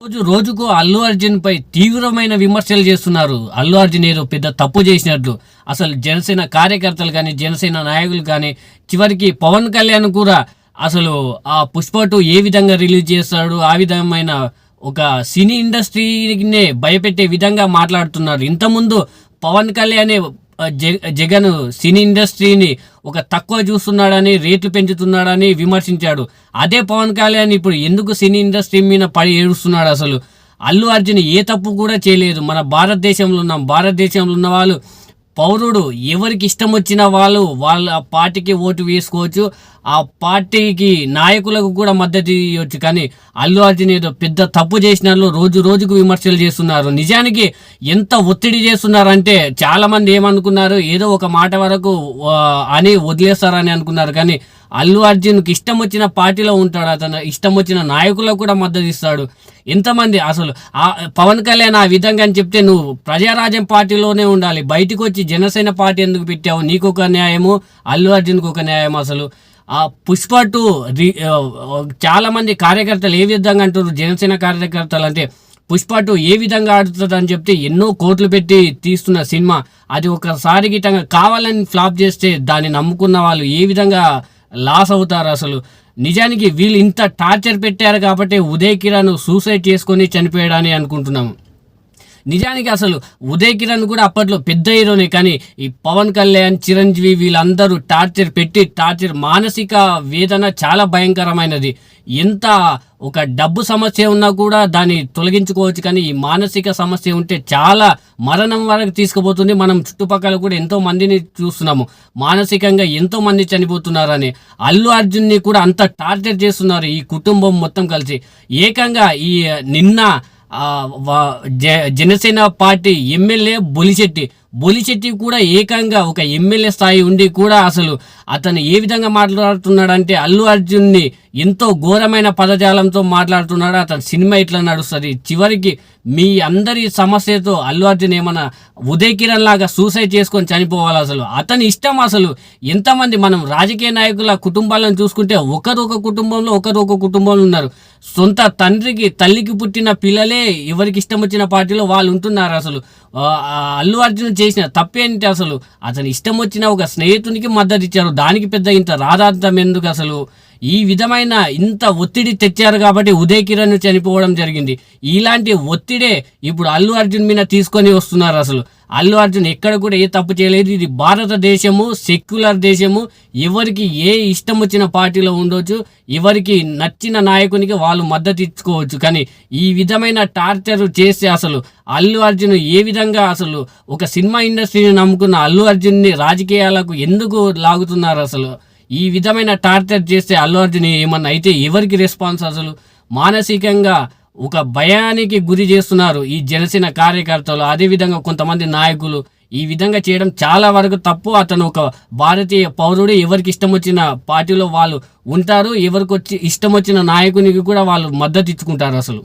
రోజుకు అల్లు అర్జున్ పై తీవ్రమైన విమర్శలు చేస్తున్నారు. అల్లు అర్జున్ ఏదో పెద్ద తప్పు చేసినట్లు. అసలు జనసేన కార్యకర్తలు కానీ, జనసేన నాయకులు కానీ, చివరికి పవన్ కళ్యాణ్ కూడా అసలు ఆ పుష్ప 2 ఏ విధంగా రిలీజ్ చేస్తాడు, ఆ విధమైన ఒక సినీ ఇండస్ట్రీనే భయపెట్టే విధంగా మాట్లాడుతున్నారు. ఇంతకుముందు పవన్ కళ్యాణ్ జగన్ సినీ ఇండస్ట్రీని ఒక తక్కువ చూస్తున్నాడని, రేట్లు పెంచుతున్నాడని విమర్శించాడు. అదే పవన్ కళ్యాణ్ ఇప్పుడు ఎందుకు సినీ ఇండస్ట్రీ మీద పడి ఏడుస్తున్నాడు? అసలు అల్లు అర్జున్ ఏ తప్పు కూడా చేయలేదు. మన భారతదేశంలో ఉన్న వాళ్ళు పౌరుడు ఎవరికి ఇష్టం వచ్చిన వాళ్ళు వాళ్ళ పార్టీకి ఓటు వేసుకోవచ్చు, ఆ పార్టీకి నాయకులకు కూడా మద్దతు ఇవ్వచ్చు. కానీ అల్లు అర్జున్ ఏదో పెద్ద తప్పు చేసినారు, రోజుకు విమర్శలు చేస్తున్నారు. నిజానికి ఎంత ఒత్తిడి చేస్తున్నారంటే చాలామంది ఏమనుకున్నారు, ఏదో ఒక మాట వరకు అని వదిలేస్తారని అనుకున్నారు. కానీ అల్లు అర్జున్కి ఇష్టం వచ్చిన పార్టీలో ఉంటాడు, అతను ఇష్టం వచ్చిన నాయకులకు కూడా మద్దతు ఇస్తాడు. ఎంతమంది అసలు పవన్ కళ్యాణ్ ఆ విధంగా అని చెప్తే నువ్వు ప్రజారాజ్యం పార్టీలోనే ఉండాలి, బయటకు వచ్చి జనసేన పార్టీ ఎందుకు పెట్టావు? నీకు ఒక న్యాయము, అల్లు అర్జున్కి ఒక న్యాయం. అసలు ఆ పుష్ప 2 చాలామంది కార్యకర్తలు ఏ విధంగా అంటారు, జనసేన కార్యకర్తలు అంటే పుష్ప 2 ఏ విధంగా ఆడుతుంది అని చెప్తే ఎన్నో కోట్లు పెట్టి తీస్తున్న సినిమా అది ఒకసారి గిట్టంగా కావాలని ఫ్లాప్ చేస్తే దాన్ని నమ్ముకున్న వాళ్ళు ఏ విధంగా లాస్ అవుతారు? అసలు నిజానికి వీళ్ళు ఇంత టార్చర్ పెట్టారు కాబట్టి ఉదయ్ కిరణ్ సూసైడ్ చేసుకొని చనిపోయాడని అనుకుంటున్నాము. నిజానికి అసలు ఉదయ్ కిరణ్ కూడా అప్పట్లో పెద్ద హీరోనే, కానీ ఈ పవన్ కళ్యాణ్, చిరంజీవి వీళ్ళందరూ టార్చర్ మానసిక వేదన చాలా భయంకరమైనది. ఎంత ఒక డబ్బు సమస్య ఉన్నా కూడా దాన్ని తొలగించుకోవచ్చు, కానీ ఈ మానసిక సమస్య ఉంటే చాలా మరణం వరకు తీసుకుపోతుంది. మనం చుట్టుపక్కల కూడా ఎంతో మందిని చూస్తున్నాము, మానసికంగా ఎంతో మంది చనిపోతున్నారని. అల్లు అర్జున్ని కూడా అంత టార్చర్ చేస్తున్నారు ఈ కుటుంబం మొత్తం కలిసి. ఏకంగా ఈ నిన్న జనసేన పార్టీ ఎమ్మెల్యే బొలిశెట్టి కూడా ఏకంగా ఒక ఎమ్మెల్యే స్థాయి ఉండి కూడా అసలు అతను ఏ విధంగా మాట్లాడుతున్నాడంటే అల్లు అర్జున్ని ఎంతో ఘోరమైన పదజాలంతో మాట్లాడుతున్నాడు. అతని సినిమా ఇట్లా నడుస్తుంది. చివరికి మీ అందరి సమస్యతో అల్లు అర్జున్ ఏమన్నా ఉదయ్ కిరణ్ లాగా సూసైడ్ చేసుకొని చనిపోవాలి? అసలు అతని ఇష్టం. అసలు ఎంతమంది మనం రాజకీయ నాయకుల కుటుంబాలను చూసుకుంటే ఒకరు ఒక కుటుంబంలో ఉన్నారు. సొంత తల్లికి పుట్టిన పిల్లలే ఎవరికి ఇష్టం వచ్చిన పార్టీలో వాళ్ళు ఉంటున్నారు. అసలు అల్లు అర్జున్ చేసిన తప్పేంటి? అసలు అతను ఇష్టం వచ్చిన ఒక స్నేహితునికి మద్దతు ఇచ్చారు, దానికి పెద్ద ఇంత రాధాంతం ఎందుకు? అసలు ఈ విధమైన ఇంత ఒత్తిడి తెచ్చారు కాబట్టి ఉదయ్ కిరణ్ చనిపోవడం జరిగింది. ఇలాంటి ఒత్తిడే ఇప్పుడు అల్లు అర్జున్ మీద తీసుకొని వస్తున్నారు. అసలు అల్లు అర్జున్ ఎక్కడ కూడా ఏ తప్పు చేయలేదు. ఇది భారతదేశము, సెక్యులర్ దేశము. ఎవరికి ఏ ఇష్టం వచ్చిన పార్టీలో ఉండొచ్చు, ఎవరికి నచ్చిన నాయకునికి వాళ్ళు మద్దతు ఇచ్చుకోవచ్చు. కానీ ఈ విధమైన టార్చర్ చేస్తే అసలు అల్లు అర్జున్ ఏ విధంగా అసలు ఒక సినిమా ఇండస్ట్రీని నమ్ముకున్న అల్లు అర్జున్ని రాజకీయాలకు ఎందుకు లాగుతున్నారు? అసలు ఈ విధమైన టార్చర్ చేస్తే అల్లు అర్జున్ ఏమన్నా అయితే ఎవరికి రెస్పాన్స్? అసలు మానసికంగా ఒక భయానికి గురి చేస్తున్నారు ఈ జనసేన కార్యకర్తలు, అదేవిధంగా కొంతమంది నాయకులు. ఈ విధంగా చేయడం చాలా వరకు తప్పు. అతను ఒక భారతీయ పౌరుడు, ఎవరికి ఇష్టం వచ్చిన పార్టీలో వాళ్ళు ఉంటారు, ఎవరికి ఇష్టం వచ్చిన నాయకునికి కూడా వాళ్ళు మద్దతు ఇచ్చుకుంటారు. అసలు